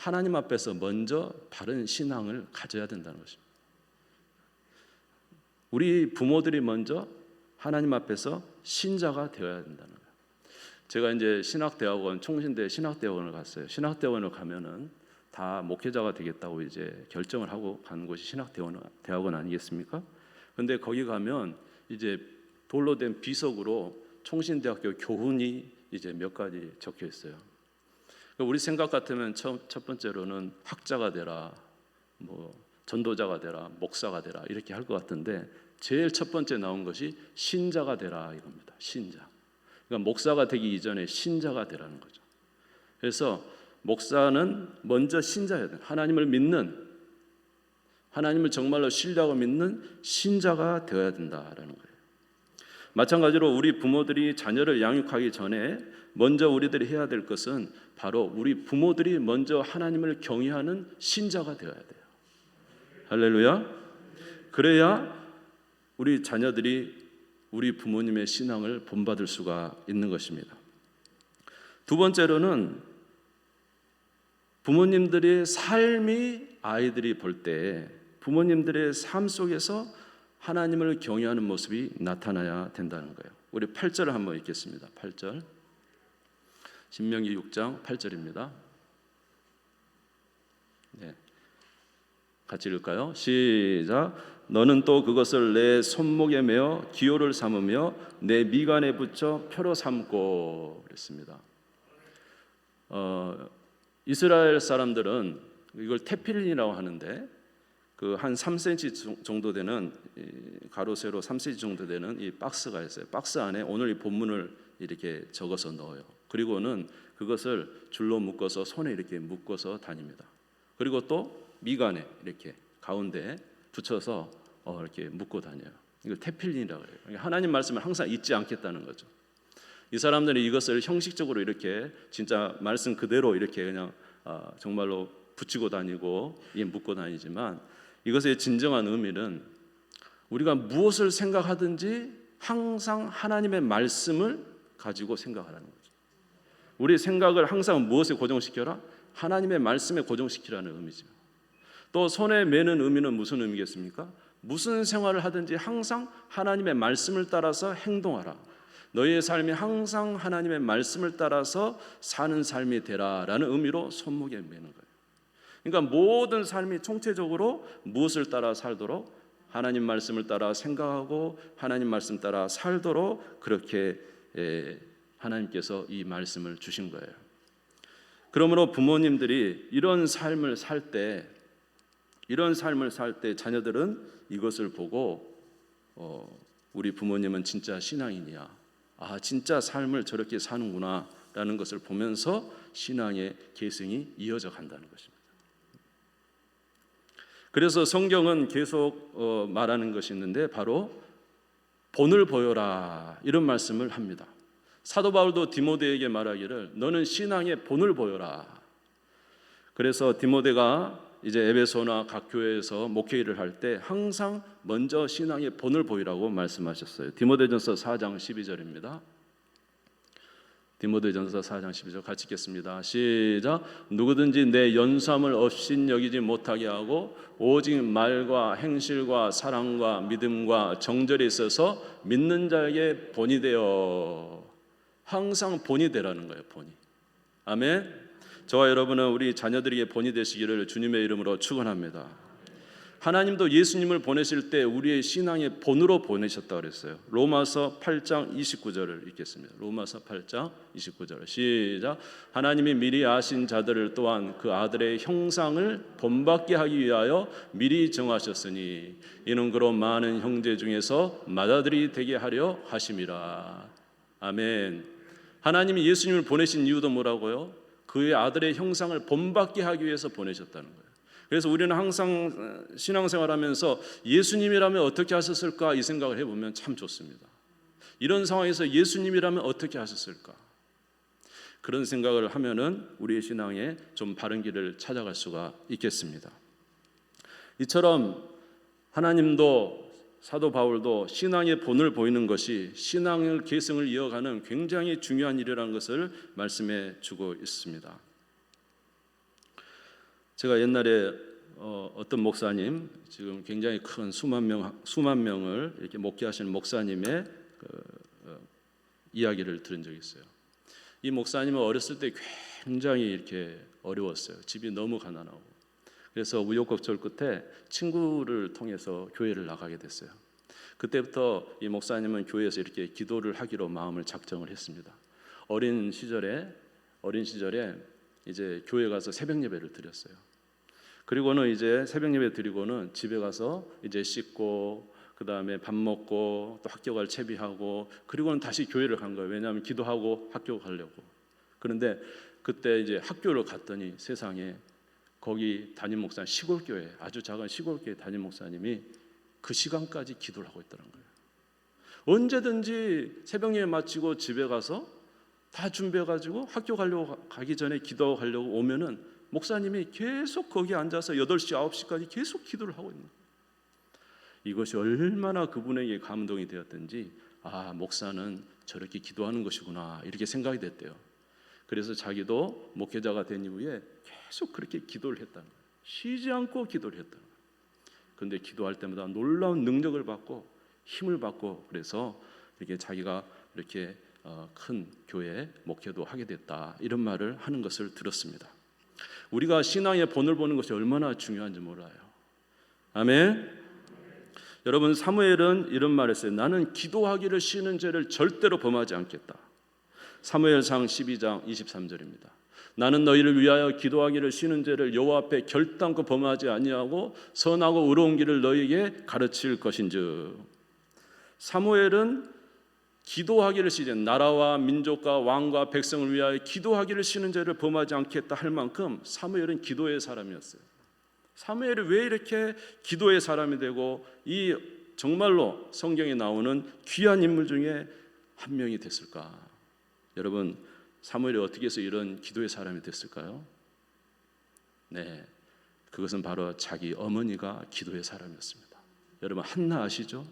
하나님 앞에서 먼저 바른 신앙을 가져야 된다는 것입니다. 우리 부모들이 먼저 하나님 앞에서 신자가 되어야 된다는 거예요. 제가 이제 신학대학원, 총신대 신학대학원을 갔어요. 신학대학원을 가면은 다 목회자가 되겠다고 이제 결정을 하고 간 곳이 신학대학원 아니겠습니까? 근데 거기 가면 이제 돌로 된 비석으로 총신대학교 교훈이 이제 몇 가지 적혀 있어요. 우리 생각 같으면 첫 번째로는 학자가 되라, 뭐 전도자가 되라, 목사가 되라 이렇게 할 것 같은데 제일 첫 번째 나온 것이 신자가 되라 이겁니다. 신자. 그러니까 목사가 되기 이전에 신자가 되라는 거죠. 그래서 목사는 먼저 신자여야 돼요. 하나님을 믿는, 하나님을 정말로 신뢰하고 믿는 신자가 되어야 된다라는 거예요. 마찬가지로 우리 부모들이 자녀를 양육하기 전에 먼저 우리들이 해야 될 것은 바로 우리 부모들이 먼저 하나님을 경외하는 신자가 되어야 돼요. 할렐루야. 그래야 우리 자녀들이 우리 부모님의 신앙을 본받을 수가 있는 것입니다. 두 번째로는 부모님들의 삶이 아이들이 볼 때 부모님들의 삶 속에서 하나님을 경외하는 모습이 나타나야 된다는 거예요. 우리 8절을 한번 읽겠습니다. 8절. 신명기 6장 8절입니다. 네. 같이 읽을까요? 시작. 너는 또 그것을 내 손목에 메어 기호를 삼으며 내 미간에 붙여 표로 삼고 그랬습니다. 이스라엘 사람들은 이걸 테필린이라고 하는데 그 한 3cm 정도 되는 가로 세로 3cm 정도 되는 이 박스가 있어요. 박스 안에 오늘 이 본문을 이렇게 적어서 넣어요. 그리고는 그것을 줄로 묶어서 손에 이렇게 묶어서 다닙니다. 그리고 또 미간에 이렇게 가운데 붙여서 이렇게 묶고 다녀요. 이걸 테필린이라고 해요. 하나님 말씀을 항상 잊지 않겠다는 거죠. 이 사람들이 이것을 형식적으로 이렇게 진짜 말씀 그대로 이렇게 그냥 정말로 붙이고 다니고 묶고 다니지만 이것의 진정한 의미는 우리가 무엇을 생각하든지 항상 하나님의 말씀을 가지고 생각하라는 거죠. 우리 생각을 항상 무엇에 고정시켜라? 하나님의 말씀에 고정시키라는 의미죠. 또 손에 매는 의미는 무슨 의미겠습니까? 무슨 생활을 하든지 항상 하나님의 말씀을 따라서 행동하라. 너희의 삶이 항상 하나님의 말씀을 따라서 사는 삶이 되라라는 의미로 손목에 매는 거예요. 그러니까 모든 삶이 총체적으로 무엇을 따라 살도록 하나님 말씀을 따라 생각하고 하나님 말씀 따라 살도록 그렇게 하나님께서 이 말씀을 주신 거예요. 그러므로 부모님들이 이런 삶을 살 때 자녀들은 이것을 보고 우리 부모님은 진짜 신앙인이야. 진짜 삶을 저렇게 사는구나 라는 것을 보면서 신앙의 계승이 이어져 간다는 것입니다. 그래서 성경은 계속 말하는 것이 있는데 바로 본을 보여라 이런 말씀을 합니다. 사도 바울도 디모데에게 말하기를 너는 신앙의 본을 보여라. 그래서 디모데가 이제 에베소나 각 교회에서 목회 일을 할 때 항상 먼저 신앙의 본을 보이라고 말씀하셨어요. 디모데전서 4장 12절입니다. 디모데전서 4장 12절 같이 읽겠습니다. 시작. 누구든지 내 연수함을 업신여기지 못하게 하고 오직 말과 행실과 사랑과 믿음과 정절에 있어서 믿는 자에게 본이 되어. 항상 본이 되라는 거예요. 본이. 아멘. 저와 여러분은 우리 자녀들에게 본이 되시기를 주님의 이름으로 축원합니다. 하나님도 예수님을 보내실 때 우리의 신앙의 본으로 보내셨다고 그랬어요. 로마서 8장 29절을 읽겠습니다. 로마서 8장 29절 시작. 하나님이 미리 아신 자들을 또한 그 아들의 형상을 본받게 하기 위하여 미리 정하셨으니 이는 그로 많은 형제 중에서 맏아들이 되게 하려 하심이라. 아멘. 하나님이 예수님을 보내신 이유도 뭐라고요? 그의 아들의 형상을 본받게 하기 위해서 보내셨다는 거예요. 그래서 우리는 항상 신앙생활하면서 예수님이라면 어떻게 하셨을까 이 생각을 해보면 참 좋습니다. 이런 상황에서 예수님이라면 어떻게 하셨을까? 그런 생각을 하면은 우리의 신앙에 좀 바른 길을 찾아갈 수가 있겠습니다. 이처럼 하나님도 사도 바울도 신앙의 본을 보이는 것이 신앙의 계승을 이어가는 굉장히 중요한 일이라는 것을 말씀해 주고 있습니다. 제가 옛날에 어떤 목사님, 지금 굉장히 큰 수만 명을 이렇게 목회하시는 목사님의 이야기를 들은 적이 있어요. 이 목사님은 어렸을 때 굉장히 이렇게 어려웠어요. 집이 너무 가난하고. 그래서 우여곡절 끝에 친구를 통해서 교회를 나가게 됐어요. 그때부터 이 목사님은 교회에서 이렇게 기도를 하기로 마음을 작정을 했습니다. 어린 시절에 이제 교회 가서 새벽 예배를 드렸어요. 그리고는 이제 새벽 예배 드리고는 집에 가서 이제 씻고 그다음에 밥 먹고 또 학교 갈 채비하고 그리고는 다시 교회를 간 거예요. 왜냐하면 기도하고 학교 가려고. 그런데 그때 이제 학교를 갔더니 세상에 거기 담임 목사님, 시골 교회, 아주 작은 시골 교회 담임 목사님이 그 시간까지 기도를 하고 있더란 거예요. 언제든지 새벽 예배 마치고 집에 가서 다 준비해가지고 학교 가기 전에 기도하려고 오면은 목사님이 계속 거기 앉아서 8시, 9시까지 계속 기도를 하고 있는 거예요. 이것이 얼마나 그분에게 감동이 되었든지 목사는 저렇게 기도하는 것이구나 이렇게 생각이 됐대요. 그래서 자기도 목회자가 된 이후에 계속 그렇게 기도를 했다는 거예요. 쉬지 않고 기도를 했다는 거예요. 그런데 기도할 때마다 놀라운 능력을 받고 힘을 받고 그래서 이렇게 자기가 이렇게 큰 교회 목회도 하게 됐다 이런 말을 하는 것을 들었습니다. 우리가 신앙의 본을 보는 것이 얼마나 중요한지 몰라요. 아멘. 여러분, 사무엘은 이런 말을 했어요. 나는 기도하기를 쉬는 죄를 절대로 범하지 않겠다. 사무엘상 12장 23절입니다. 나는 너희를 위하여 기도하기를 쉬는 죄를 여호와 앞에 결단코 범하지 아니하고 선하고 의로운 길을 너희에게 가르칠 것인즉. 사무엘은 기도하기를 쉬는, 나라와 민족과 왕과 백성을 위하여 기도하기를 쉬는 죄를 범하지 않겠다 할 만큼 사무엘은 기도의 사람이었어요. 사무엘이 왜 이렇게 기도의 사람이 되고 이 정말로 성경에 나오는 귀한 인물 중에 한 명이 됐을까? 여러분, 사무엘이 어떻게 해서 이런 기도의 사람이 됐을까요? 네, 그것은 바로 자기 어머니가 기도의 사람이었습니다. 여러분, 한나 아시죠?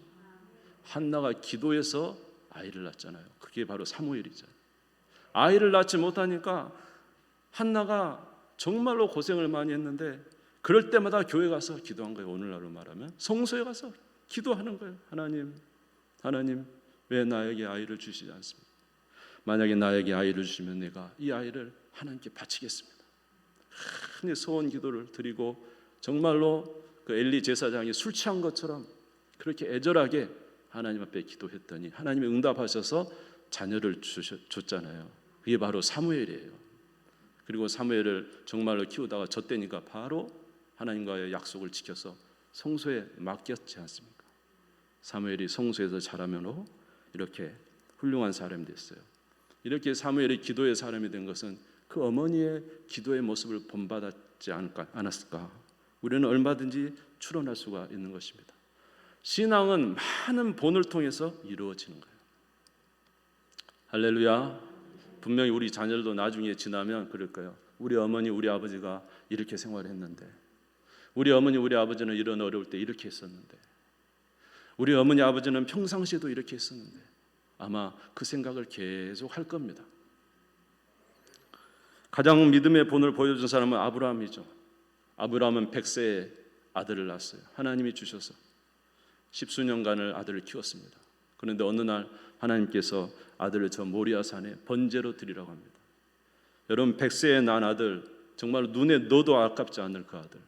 한나가 기도해서 아이를 낳잖아요. 그게 바로 사무엘이잖아요. 아이를 낳지 못하니까 한나가 정말로 고생을 많이 했는데 그럴 때마다 교회 가서 기도한 거예요. 오늘날로 말하면 성소에 가서 기도하는 거예요. 하나님 왜 나에게 아이를 주시지 않습니까? 만약에 나에게 아이를 주시면 내가 이 아이를 하나님께 바치겠습니다. 큰 소원 기도를 드리고 정말로 그 엘리 제사장이 술 취한 것처럼 그렇게 애절하게 하나님 앞에 기도했더니 하나님이 응답하셔서 자녀를 줬잖아요. 그게 바로 사무엘이에요. 그리고 사무엘을 정말로 키우다가 젖대니까 바로 하나님과의 약속을 지켜서 성소에 맡겼지 않습니까? 사무엘이 성소에서 자라면서 이렇게 훌륭한 사람이 됐어요. 이렇게 사무엘이 기도의 사람이 된 것은 그 어머니의 기도의 모습을 본받았지 않았을까? 우리는 얼마든지 추론할 수가 있는 것입니다. 신앙은 많은 본을 통해서 이루어지는 거예요. 할렐루야. 분명히 우리 자녀들도 나중에 지나면 그럴 거예요. 우리 어머니, 우리 아버지가 이렇게 생활했는데, 우리 어머니, 우리 아버지는 이런 어려울 때 이렇게 했었는데, 우리 어머니, 아버지는 평상시에도 이렇게 했었는데, 아마 그 생각을 계속 할 겁니다. 가장 믿음의 본을 보여준 사람은 아브라함이죠. 아브라함은 100세에 아들을 낳았어요. 하나님이 주셔서 10수년간을 아들을 키웠습니다. 그런데 어느 날 하나님께서 아들을 저 모리아산에 번제로 드리라고 합니다. 여러분, 100세에 낳은 아들, 정말 눈에 넣어도 아깝지 않을 그 아들,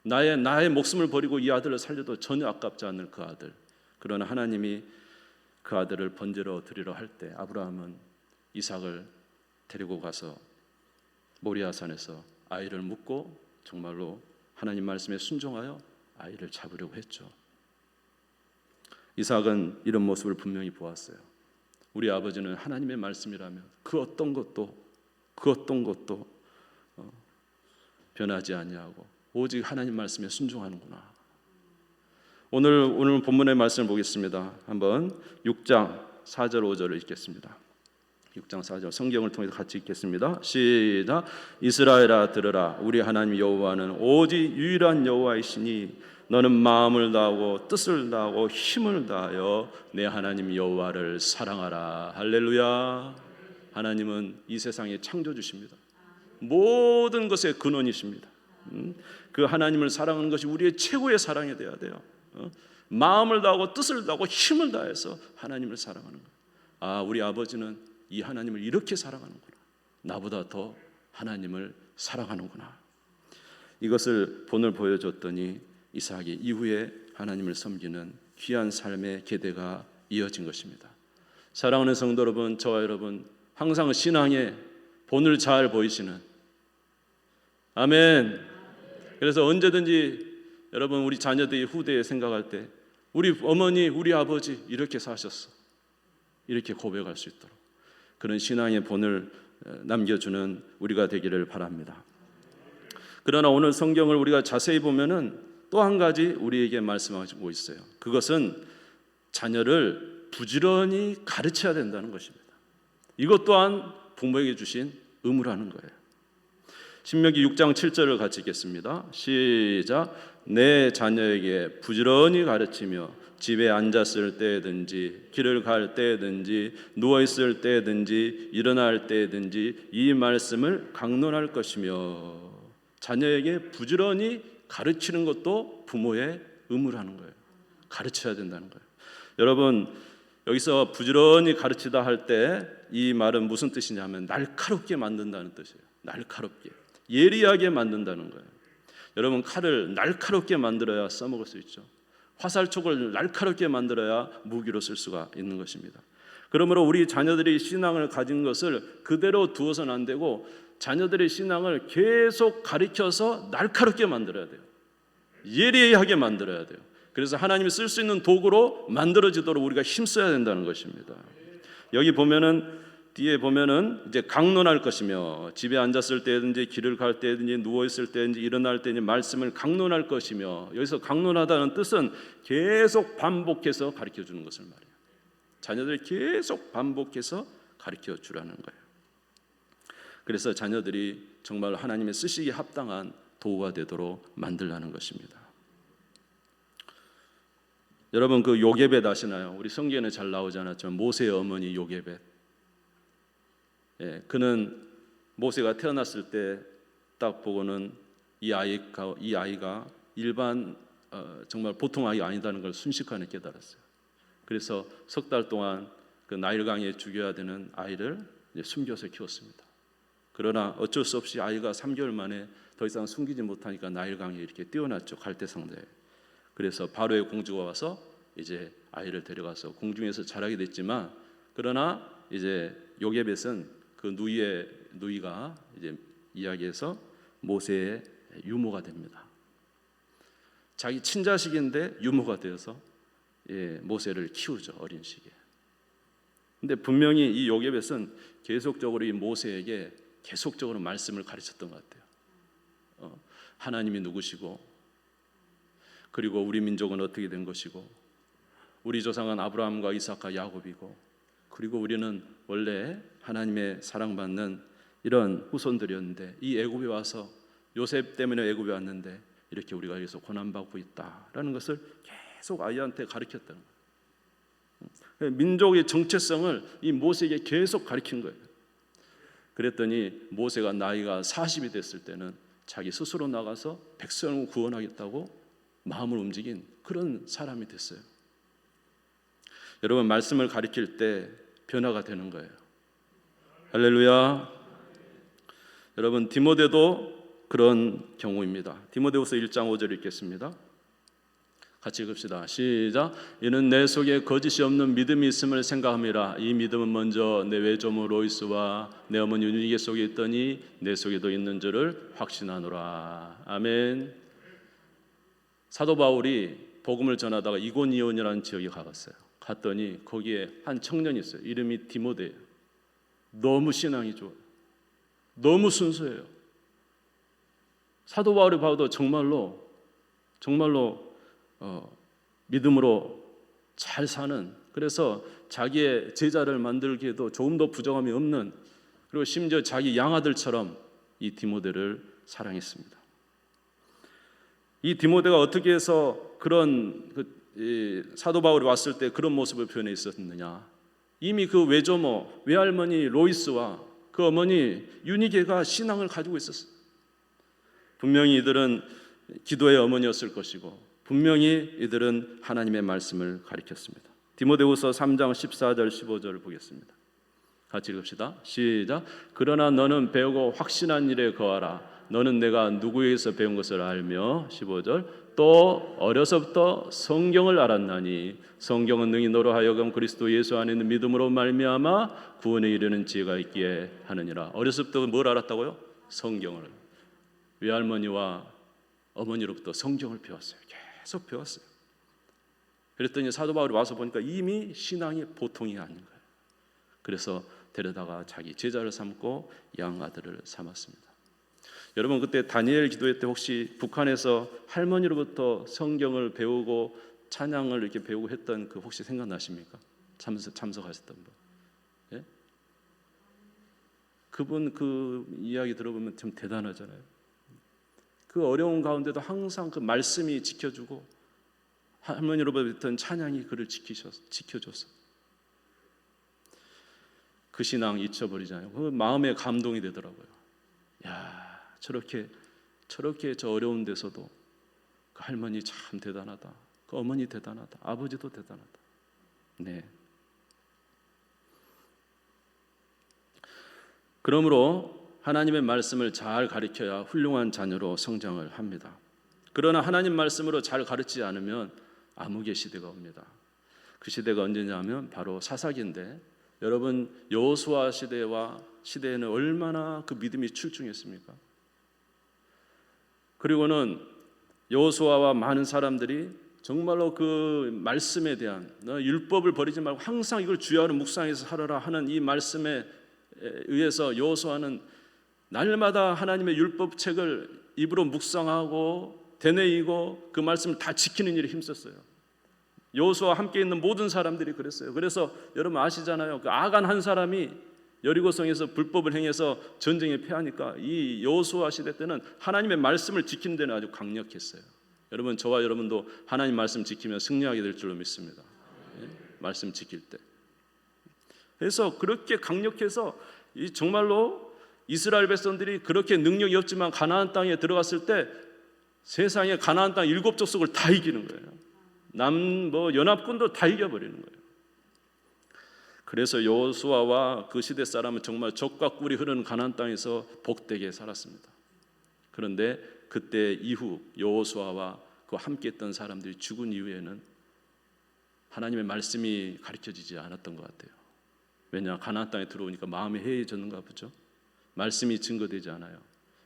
나의 목숨을 버리고 이 아들을 살려도 전혀 아깝지 않을 그 아들, 그러나 하나님이 그 아들을 번제로 드리러 할 때 아브라함은 이삭을 데리고 가서 모리아산에서 아이를 묻고 정말로 하나님 말씀에 순종하여 아이를 잡으려고 했죠. 이삭은 이런 모습을 분명히 보았어요. 우리 아버지는 하나님의 말씀이라면 그 어떤 것도 변하지 아니하고 오직 하나님 말씀에 순종하는구나. 오늘 본문의 말씀을 보겠습니다. 한번 6장 4절 5절을 읽겠습니다. 6장 4절 성경을 통해서 같이 읽겠습니다. 시작. 이스라엘아 들으라. 우리 하나님 여호와는 오직 유일한 여호와이시니 너는 마음을 다하고 뜻을 다하고 힘을 다하여 내 하나님 여호와를 사랑하라. 할렐루야. 하나님은 이 세상의 창조주십니다. 모든 것의 근원이십니다. 그 하나님을 사랑하는 것이 우리의 최고의 사랑이 되어야 돼요. 마음을 다하고 뜻을 다하고 힘을 다해서 하나님을 사랑하는 거예요. 아, 우리 아버지는 이 하나님을 이렇게 사랑하는구나. 나보다 더 하나님을 사랑하는구나. 이것을 본을 보여줬더니 이삭이 이후에 하나님을 섬기는 귀한 삶의 계대가 이어진 것입니다. 사랑하는 성도 여러분, 저와 여러분, 항상 신앙의 본을 잘 보이시는, 아멘. 그래서 언제든지 여러분, 우리 자녀들이 후대에 생각할 때 우리 어머니, 우리 아버지 이렇게 사셨어, 이렇게 고백할 수 있도록 그런 신앙의 본을 남겨주는 우리가 되기를 바랍니다. 그러나 오늘 성경을 우리가 자세히 보면은 또 한 가지 우리에게 말씀하고 있어요. 그것은 자녀를 부지런히 가르쳐야 된다는 것입니다. 이것 또한 부모에게 주신 의무라는 거예요. 신명기 6장 7절을 같이 읽겠습니다. 시작. 내 자녀에게 부지런히 가르치며 집에 앉았을 때든지 길을 갈 때든지 누워있을 때든지 일어날 때든지 이 말씀을 강론할 것이며, 자녀에게 부지런히 가르치는 것도 부모의 의무라는 거예요. 가르쳐야 된다는 거예요. 여러분, 여기서 부지런히 가르치다 할 때 이 말은 무슨 뜻이냐면 날카롭게 만든다는 뜻이에요. 날카롭게, 예리하게 만든다는 거예요. 여러분, 칼을 날카롭게 만들어야 써먹을 수 있죠. 화살촉을 날카롭게 만들어야 무기로 쓸 수가 있는 것입니다. 그러므로 우리 자녀들이 신앙을 가진 것을 그대로 두어서는 안 되고 자녀들의 신앙을 계속 가르쳐서 날카롭게 만들어야 돼요. 예리하게 만들어야 돼요. 그래서 하나님이 쓸 수 있는 도구로 만들어지도록 우리가 힘써야 된다는 것입니다. 여기 보면은, 뒤에 보면은 이제 강론할 것이며, 집에 앉았을 때든지 길을 갈 때든지 누워 있을 때든지 일어날 때든지 말씀을 강론할 것이며, 여기서 강론하다는 뜻은 계속 반복해서 가르쳐 주는 것을 말해요. 자녀들이 계속 반복해서 가르쳐 주라는 거예요. 그래서 자녀들이 정말 하나님의 쓰시기에 합당한 도구가 되도록 만들라는 것입니다. 여러분, 그 요게벳 아시나요? 우리 성경에는 잘 나오지 않았지만 모세의 어머니 요게벳. 그는 모세가 태어났을 때 딱 보고는 이 아이가 일반 정말 보통 아이가 아니다는 걸 순식간에 깨달았어요. 그래서 석 달 동안 그 나일강에 죽여야 되는 아이를 숨겨서 키웠습니다. 그러나 어쩔 수 없이 아이가 3개월 만에 더 이상 숨기지 못하니까 나일강에 이렇게 띄워놨죠. 갈대상자에. 그래서 바로의 공주가 와서 이제 아이를 데려가서 궁중에서 자라게 됐지만, 그러나 이제 요게벳은 그 누이가 이제 이야기해서 모세의 유모가 됩니다. 자기 친자식인데 유모가 되어서 모세를 키우죠, 어린 시기에. 근데 분명히 이 요게벳은 계속적으로 이 모세에게 계속적으로 말씀을 가르쳤던 것 같아요. 하나님이 누구시고, 그리고 우리 민족은 어떻게 된 것이고, 우리 조상은 아브라함과 이삭과 야곱이고, 그리고 우리는 원래 하나님의 사랑받는 이런 후손들이었는데 이 애굽에 와서 요셉 때문에 애굽에 왔는데 이렇게 우리가 여기서 고난받고 있다라는 것을 계속 아이한테 가르쳤다는 거예요. 민족의 정체성을 이 모세에게 계속 가르친 거예요. 그랬더니 모세가 나이가 40이 됐을 때는 자기 스스로 나가서 백성을 구원하겠다고 마음을 움직인 그런 사람이 됐어요. 여러분, 말씀을 가르칠 때 변화가 되는 거예요. 할렐루야. 여러분, 디모데도 그런 경우입니다. 디모데후서 1장 5절 읽겠습니다. 같이 읽읍시다. 시작. 이는 내 속에 거짓이 없는 믿음이 있음을 생각함이라. 이 믿음은 먼저 내 외조모 로이스와 내 어머니 유니게 속에 있더니 내 속에도 있는 줄을 확신하노라. 아멘. 사도 바울이 복음을 전하다가 이고니온이라는 지역에 가봤어요. 갔더니 거기에 한 청년이 있어요. 이름이 디모데예요. 너무 신앙이 좋아요. 너무 순수해요. 사도 바울이 봐도 정말로 믿음으로 잘 사는, 그래서 자기의 제자를 만들기에도 조금 더 부정함이 없는, 그리고 심지어 자기 양아들처럼 이 디모데를 사랑했습니다. 이 디모데가 어떻게 해서 그런 사도 바울이 왔을 때 그런 모습을 표현해 있었느냐? 이미 그 외조모, 외할머니 로이스와 그 어머니 유니게가 신앙을 가지고 있었어요. 분명히 이들은 기도의 어머니였을 것이고 분명히 이들은 하나님의 말씀을 가르쳤습니다. 디모데후서 3장 14절 15절을 보겠습니다. 같이 읽읍시다. 시작. 그러나 너는 배우고 확신한 일에 거하라. 너는 내가 누구에게서 배운 것을 알며 15절 또 어려서부터 성경을 알았나니 성경은 능히 너로 하여금 그리스도 예수 안에 있는 믿음으로 말미암아 구원에 이르는 지혜가 있기에 하느니라. 어려서부터 뭘 알았다고요? 성경을. 외할머니와 어머니로부터 성경을 배웠어요. 계속 배웠어요. 그랬더니 사도 바울이 와서 보니까 이미 신앙이 보통이 아닌 거예요. 그래서 데려다가 자기 제자를 삼고 양아들을 삼았습니다. 여러분 그때 다니엘 기도회 때 혹시 북한에서 할머니로부터 성경을 배우고 찬양을 이렇게 배우고 했던 그 혹시 생각나십니까? 참석하셨던 분? 예? 그분 그 이야기 들어보면 참 대단하잖아요. 그 어려운 가운데도 항상 그 말씀이 지켜주고 할머니로부터 찬양이 그를 지켜줬어. 그 신앙 잊혀버리잖아요. 그 마음에 감동이 되더라고요. 야, 저렇게 저 어려운 데서도 그 할머니 참 대단하다. 그 어머니 대단하다. 아버지도 대단하다. 네. 그러므로 하나님의 말씀을 잘 가르쳐야 훌륭한 자녀로 성장을 합니다. 그러나 하나님 말씀으로 잘 가르치지 않으면 암흑의 시대가 옵니다. 그 시대가 언제냐면 바로 사사기인데 여러분 여호수아 시대에는 얼마나 그 믿음이 출중했습니까? 그리고는 여호수아와 많은 사람들이 정말로 그 말씀에 대한 율법을 버리지 말고 항상 이걸 주야로 묵상해서 살아라 하는 이 말씀에 의해서 여호수아는 날마다 하나님의 율법책을 입으로 묵상하고 되뇌이고 그 말씀을 다 지키는 일에 힘썼어요. 여호수아와 함께 있는 모든 사람들이 그랬어요. 그래서 여러분 아시잖아요. 그 아간 한 사람이 여리고성에서 불법을 행해서 전쟁에 패하니까 이 여호수아 시대 때는 하나님의 말씀을 지키는 데는 아주 강력했어요. 여러분 저와 여러분도 하나님 말씀 지키면 승리하게 될 줄로 믿습니다. 예? 말씀 지킬 때. 그래서 그렇게 강력해서 이 정말로 이스라엘 백성들이 그렇게 능력이 없지만 가나안 땅에 들어갔을 때 세상에 가나안 땅 7족속을 다 이기는 거예요. 연합군도 다 이겨버리는 거예요. 그래서 여호수아와 그 시대 사람은 정말 적과 꿀이 흐르는 가나안 땅에서 복되게 살았습니다. 그런데 그때 이후 여호수아와 그 함께했던 사람들이 죽은 이후에는 하나님의 말씀이 가르쳐지지 않았던 것 같아요. 왜냐? 가나안 땅에 들어오니까 마음이 해이해졌는가 보죠. 말씀이 증거되지 않아요.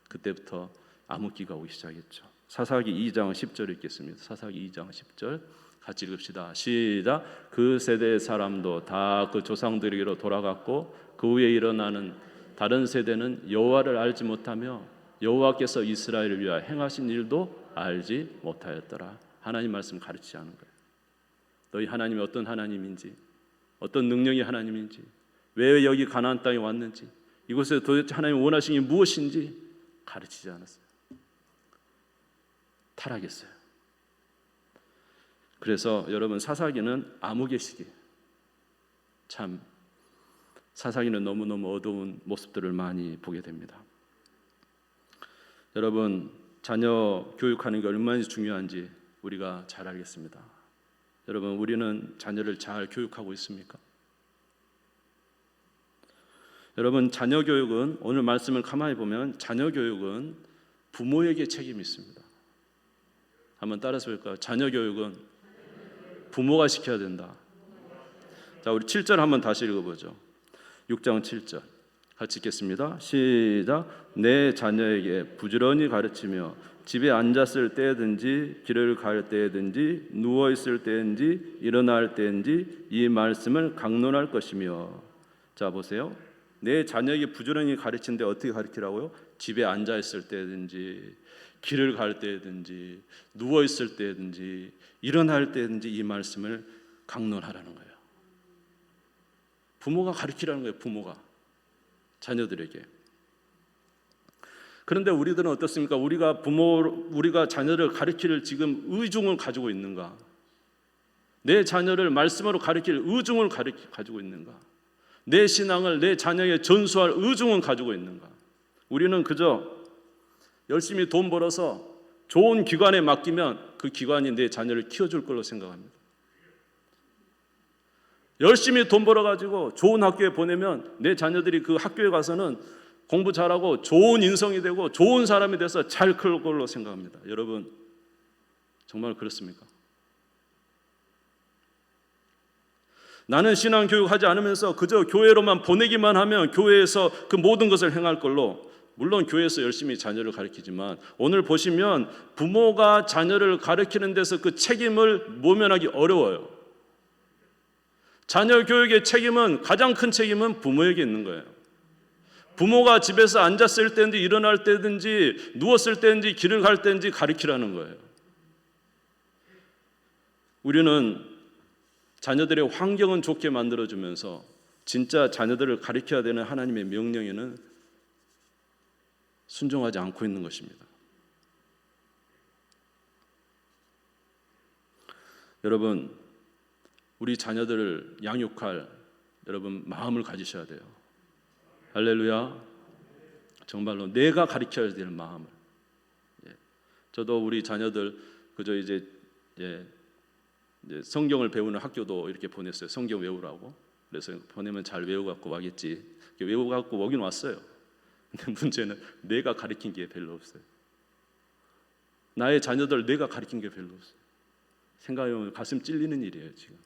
그때부터 암흑기가 오기 시작했죠. 사사기 2장 10절 읽겠습니다. 사사기 2장 10절 같이 읽읍시다. 시작. 그 세대의 사람도 다 그 조상들에게로 돌아갔고 그 후에 일어나는 다른 세대는 여호와를 알지 못하며 여호와께서 이스라엘을 위하여 행하신 일도 알지 못하였더라. 하나님 말씀 가르치지 않은 거예요. 너희 하나님이 어떤 하나님인지, 어떤 능력이 하나님인지, 왜 여기 가나안 땅에 왔는지, 이곳에 도대체 하나님이 원하시는 게 무엇인지 가르치지 않았어요. 타락했어요. 그래서 여러분 사사기는 암흑의 시기. 참 사사기는 너무너무 어두운 모습들을 많이 보게 됩니다. 여러분 자녀 교육하는 게 얼마나 중요한지 우리가 잘 알겠습니다. 여러분 우리는 자녀를 잘 교육하고 있습니까? 여러분 자녀 교육은 오늘 말씀을 가만히 보면 자녀 교육은 부모에게 책임이 있습니다. 한번 따라서 볼까요? 자녀 교육은 부모가 시켜야 된다. 자, 우리 7절 한번 다시 읽어보죠. 6장 7절 같이 읽겠습니다. 시작. 내 자녀에게 부지런히 가르치며 집에 앉았을 때든지 길을 갈 때든지 누워 있을 때든지 일어날 때든지 이 말씀을 강론할 것이며. 자 보세요. 내 자녀에게 부지런히 가르치는데 어떻게 가르치라고요? 집에 앉아 있을 때든지 길을 갈 때든지 누워 있을 때든지 일어날 때든지 이 말씀을 강론하라는 거예요. 부모가 가르치라는 거예요. 부모가 자녀들에게. 그런데 우리들은 어떻습니까? 우리가 자녀를 가르칠 지금 의중을 가지고 있는가? 내 자녀를 말씀으로 가르칠 의중을 가지고 있는가? 내 신앙을 내 자녀에게 전수할 의중은 가지고 있는가? 우리는 그저 열심히 돈 벌어서 좋은 기관에 맡기면 그 기관이 내 자녀를 키워줄 걸로 생각합니다. 열심히 돈 벌어가지고 좋은 학교에 보내면 내 자녀들이 그 학교에 가서는 공부 잘하고 좋은 인성이 되고 좋은 사람이 돼서 잘 클 걸로 생각합니다. 여러분, 정말 그렇습니까? 나는 신앙교육 하지 않으면서 그저 교회로만 보내기만 하면 교회에서 그 모든 것을 행할 걸로, 물론 교회에서 열심히 자녀를 가르치지만 오늘 보시면 부모가 자녀를 가르치는 데서 그 책임을 모면하기 어려워요. 자녀 교육의 책임은, 가장 큰 책임은 부모에게 있는 거예요. 부모가 집에서 앉았을 때든지 일어날 때든지 누웠을 때든지 길을 갈 때든지 가르치라는 거예요. 우리는 자녀들의 환경은 좋게 만들어주면서 진짜 자녀들을 가르쳐야 되는 하나님의 명령에는 순종하지 않고 있는 것입니다. 여러분, 우리 자녀들을 양육할 여러분 마음을 가지셔야 돼요. 할렐루야. 정말로 내가 가르쳐야 될 마음을. 저도 우리 자녀들 그저 이제 성경을 배우는 학교도 이렇게 보냈어요. 성경 외우라고. 그래서 보내면 잘 외우고 갖고 와겠지. 외우고 갖고 오긴 왔어요. 근데 문제는 내가 가르친 게 별로 없어요. 나의 자녀들 내가 가르친 게 별로 없어요. 생각해보면 가슴 찔리는 일이에요, 지금.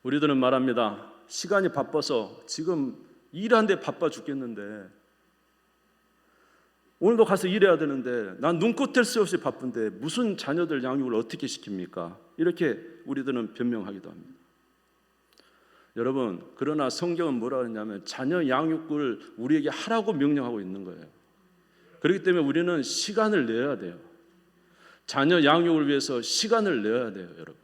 우리들은 말합니다. 시간이 바빠서 지금 일하는데 바빠 죽겠는데, 오늘도 가서 일해야 되는데 난 눈꽃 뗄 수 없이 바쁜데 무슨 자녀들 양육을 어떻게 시킵니까? 이렇게 우리들은 변명하기도 합니다. 여러분, 그러나 성경은 뭐라 하냐면 자녀 양육을 우리에게 하라고 명령하고 있는 거예요. 그렇기 때문에 우리는 시간을 내야 돼요. 자녀 양육을 위해서 시간을 내야 돼요, 여러분.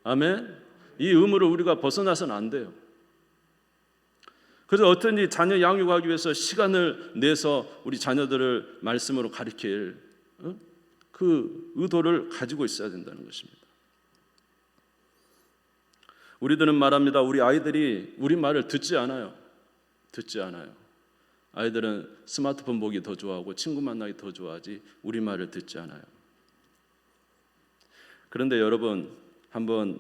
아멘. 이 의무를 우리가 벗어나서는 안 돼요. 그래서 어떤지 자녀 양육하기 위해서 시간을 내서 우리 자녀들을 말씀으로 가르칠 그 의도를 가지고 있어야 된다는 것입니다. 우리들은 말합니다. 우리 아이들이 우리 말을 듣지 않아요. 듣지 않아요. 아이들은 스마트폰 보기 더 좋아하고 친구 만나기 더 좋아하지 우리 말을 듣지 않아요. 그런데 여러분, 한번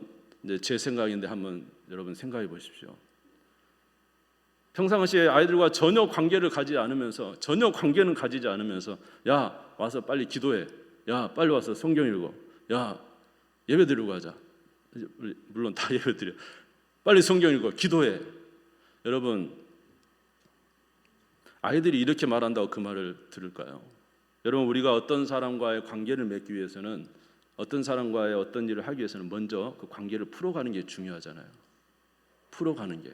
제 생각인데 한번 여러분 생각해 보십시오. 평상시에 아이들과 전혀 관계를 가지지 않으면서, 전혀 관계는 가지지 않으면서, 야 와서 빨리 기도해, 야 빨리 와서 성경 읽어, 야 예배 드리고 가자. 물론 다 예배 드려. 빨리 성경 읽어, 기도해. 여러분, 아이들이 이렇게 말한다고 그 말을 들을까요? 여러분, 우리가 어떤 사람과의 관계를 맺기 위해서는, 어떤 사람과의 어떤 일을 하기 위해서는 먼저 그 관계를 풀어가는 게 중요하잖아요. 풀어가는 게.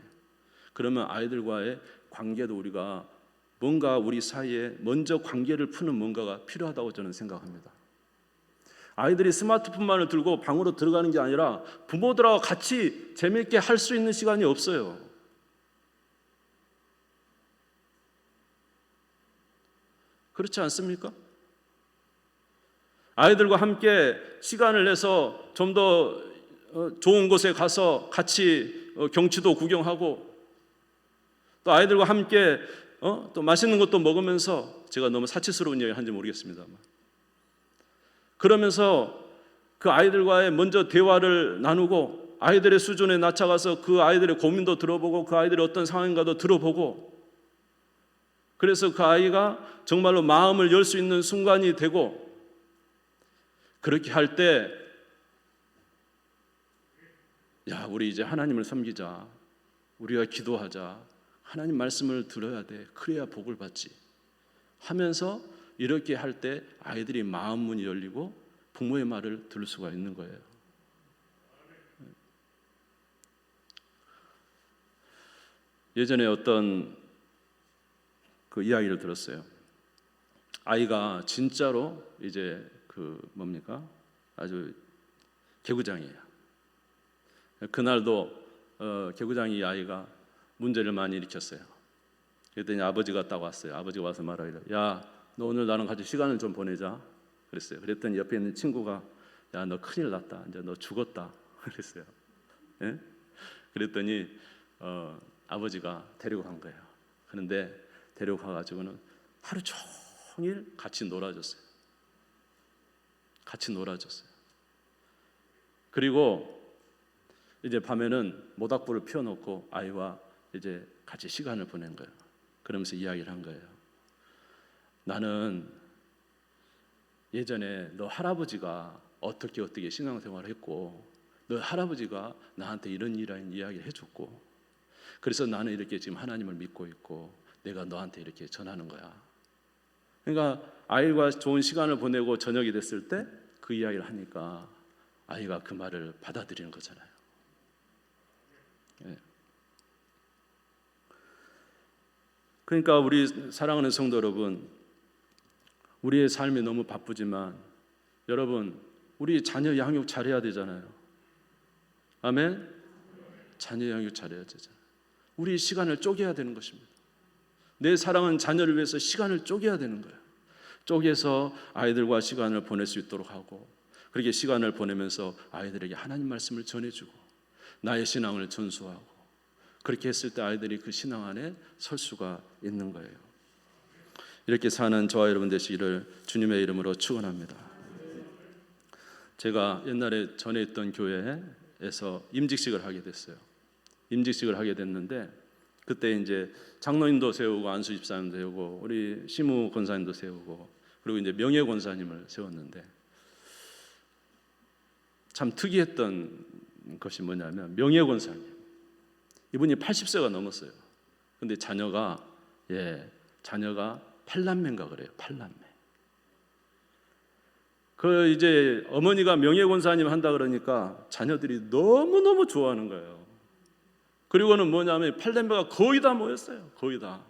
그러면 아이들과의 관계도 우리가 뭔가 우리 사이에 먼저 관계를 푸는 뭔가가 필요하다고 저는 생각합니다. 아이들이 스마트폰만을 들고 방으로 들어가는 게 아니라 부모들하고 같이 재미있게 할 수 있는 시간이 없어요. 그렇지 않습니까? 아이들과 함께 시간을 내서 좀 더 좋은 곳에 가서 같이 경치도 구경하고, 또 아이들과 함께 또 맛있는 것도 먹으면서, 제가 너무 사치스러운 이야기를 하는지 모르겠습니다만, 그러면서 그 아이들과의 먼저 대화를 나누고 아이들의 수준에 낮춰가서 그 아이들의 고민도 들어보고 그 아이들이 어떤 상황인가도 들어보고, 그래서 그 아이가 정말로 마음을 열 수 있는 순간이 되고, 그렇게 할 때 야 우리 이제 하나님을 섬기자, 우리가 기도하자, 하나님 말씀을 들어야 돼, 그래야 복을 받지 하면서 이렇게 할 때 아이들이 마음 문이 열리고 부모의 말을 들을 수가 있는 거예요. 예전에 어떤 그 이야기를 들었어요. 아이가 진짜로 이제 아주 개구장이에요. 그날도 개구장이 이 아이가 문제를 많이 일으켰어요. 그랬더니 아버지가 딱 왔어요. 아버지가 와서 말하기를, 야 너 오늘 나랑 같이 시간을 좀 보내자 그랬어요. 그랬더니 옆에 있는 친구가, 야 너 큰일 났다, 이제 너 죽었다 그랬어요. 예? 그랬더니 아버지가 데리고 간 거예요. 그런데 데리고 가가지고는 하루 종일 같이 놀아줬어요. 같이 놀아줬어요. 그리고 이제 밤에는 모닥불을 피워놓고 아이와 이제 같이 시간을 보낸 거예요. 그러면서 이야기를 한 거예요. 나는 예전에 너 할아버지가 어떻게 신앙생활을 했고 너 할아버지가 나한테 이런 이야기를 해줬고 그래서 나는 이렇게 지금 하나님을 믿고 있고 내가 너한테 이렇게 전하는 거야. 그러니까 아이와 좋은 시간을 보내고 저녁이 됐을 때 그 이야기를 하니까 아이가 그 말을 받아들이는 거잖아요. 예. 그러니까 우리 사랑하는 성도 여러분, 우리의 삶이 너무 바쁘지만 여러분 우리 자녀 양육 잘해야 되잖아요. 아멘. 자녀 양육 잘해야 되잖아요. 우리 시간을 쪼개야 되는 것입니다. 내 사랑은 자녀를 위해서 시간을 쪼개야 되는 거예요. 쪼개서 아이들과 시간을 보낼 수 있도록 하고 그렇게 시간을 보내면서 아이들에게 하나님 말씀을 전해주고 나의 신앙을 전수하고 그렇게 했을 때 아이들이 그 신앙 안에 설 수가 있는 거예요. 이렇게 사는 저와 여러분 되시기를 주님의 이름으로 축원합니다. 제가 옛날에 전에 있던 교회에서 임직식을 하게 됐어요. 임직식을 하게 됐는데 그때 이제 장로님도 세우고 안수 집사님도 세우고 우리 시무 권사님도 세우고 그리고 이제 명예 권사님을 세웠는데 참 특이했던 것이 뭐냐면 명예 권사님 이분이 80세가 넘었어요. 근데 자녀가 팔남매인가 그래요. 팔남매. 그 이제 어머니가 명예 권사님 한다 그러니까 자녀들이 너무너무 좋아하는 거예요. 그리고는 뭐냐면 팔남매가 거의 다 모였어요. 거의 다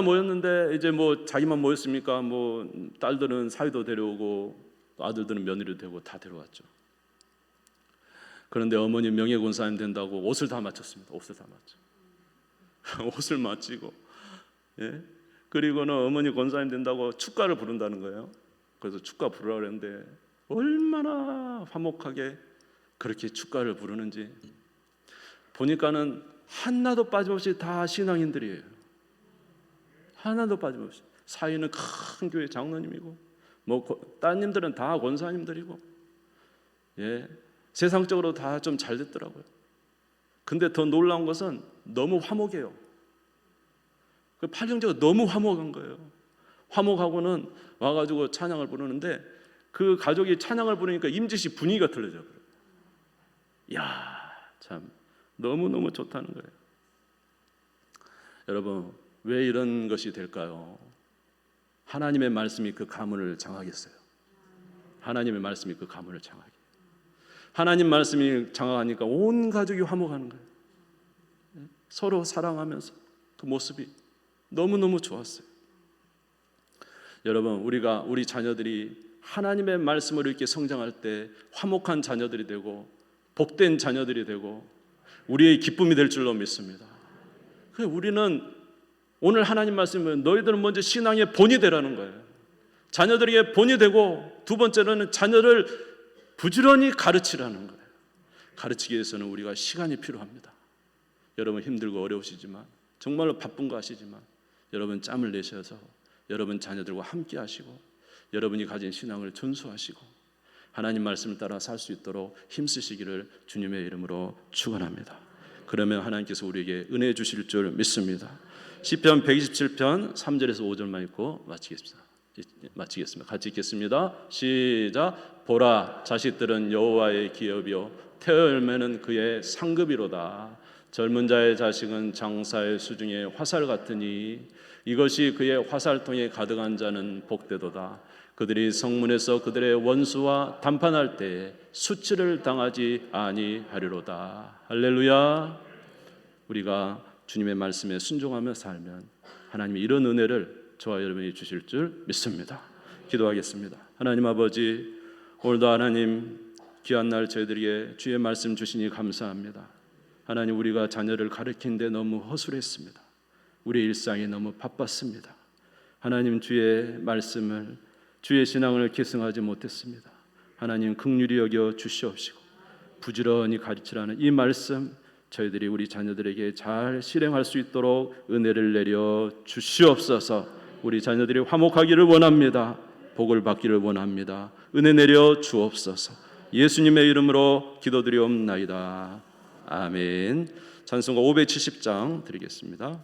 모였는데 이제 뭐 자기만 모였습니까? 뭐 딸들은 사위도 데려오고 아들들은 며느리도 되고 다 데려왔죠. 그런데 어머니 명예 권사님 된다고 옷을 다 맞췄습니다. 옷을 맞추고 그리고는 어머니 권사님 된다고 축가를 부른다는 거예요. 그래서 축가 부르라고 그랬는데 얼마나 화목하게 그렇게 축가를 부르는지 보니까는 하나도 빠짐없이 다 신앙인들이에요. 하나도 빠짐없이. 사위는 큰 교회 장로님이고 뭐 따님들은 다 권사님들이고 세상적으로 다 좀 잘 됐더라고요. 근데 더 놀라운 것은 너무 화목해요. 그 팔형제가 너무 화목한 거예요. 화목하고는 와가지고 찬양을 부르는데 그 가족이 찬양을 부르니까 임지시 분위기가 틀려져 버려요. 이야, 참 너무너무 좋다는 거예요. 여러분 왜 이런 것이 될까요? 하나님의 말씀이 그 가문을 장악했어요. 하나님의 말씀이 그 가문을 장악해요. 하나님 말씀이 장악하니까 온 가족이 화목하는 거예요. 서로 사랑하면서 그 모습이 너무너무 좋았어요. 여러분 우리 자녀들이 하나님의 말씀으로 이렇게 성장할 때 화목한 자녀들이 되고 복된 자녀들이 되고 우리의 기쁨이 될 줄로 믿습니다. 우리는 오늘 하나님 말씀은 너희들은 먼저 신앙의 본이 되라는 거예요. 자녀들에게 본이 되고 두 번째로는 자녀를 부지런히 가르치라는 거예요. 가르치기 위해서는 우리가 시간이 필요합니다. 여러분 힘들고 어려우시지만 정말로 바쁜 거 아시지만 여러분 짬을 내셔서 여러분 자녀들과 함께 하시고 여러분이 가진 신앙을 전수하시고 하나님 말씀을 따라 살 수 있도록 힘쓰시기를 주님의 이름으로 축원합니다. 그러면 하나님께서 우리에게 은혜 주실 줄 믿습니다. 시편 127편 3절에서 5절만 읽고 마치겠습니다. 같이 읽겠습니다. 시작. 보라, 자식들은 여호와의 기업이요 태열매는 그의 상급이로다. 젊은 자의 자식은 장사의 수중에 화살 같으니 이것이 그의 화살통에 가득한 자는 복되도다. 그들이 성문에서 그들의 원수와 담판할 때에 수치를 당하지 아니하리로다. 할렐루야. 우리가 주님의 말씀에 순종하며 살면 하나님이 이런 은혜를 저와 여러분이 주실 줄 믿습니다. 기도하겠습니다. 하나님 아버지, 오늘도 하나님 귀한 날 저희들에게 주의 말씀 주시니 감사합니다. 하나님 우리가 자녀를 가르치는데 너무 허술했습니다. 우리의 일상이 너무 바빴습니다. 하나님 주의 말씀을 주의 신앙을 계승하지 못했습니다. 하나님 긍휼히 여겨 주시옵시고 부지런히 가르치라는 이 말씀, 저희들이 우리 자녀들에게 잘 실행할 수 있도록 은혜를 내려 주시옵소서. 우리 자녀들이 화목하기를 원합니다. 복을 받기를 원합니다. 은혜 내려 주옵소서. 예수님의 이름으로 기도드리옵나이다. 아멘. 찬송가 570장 드리겠습니다.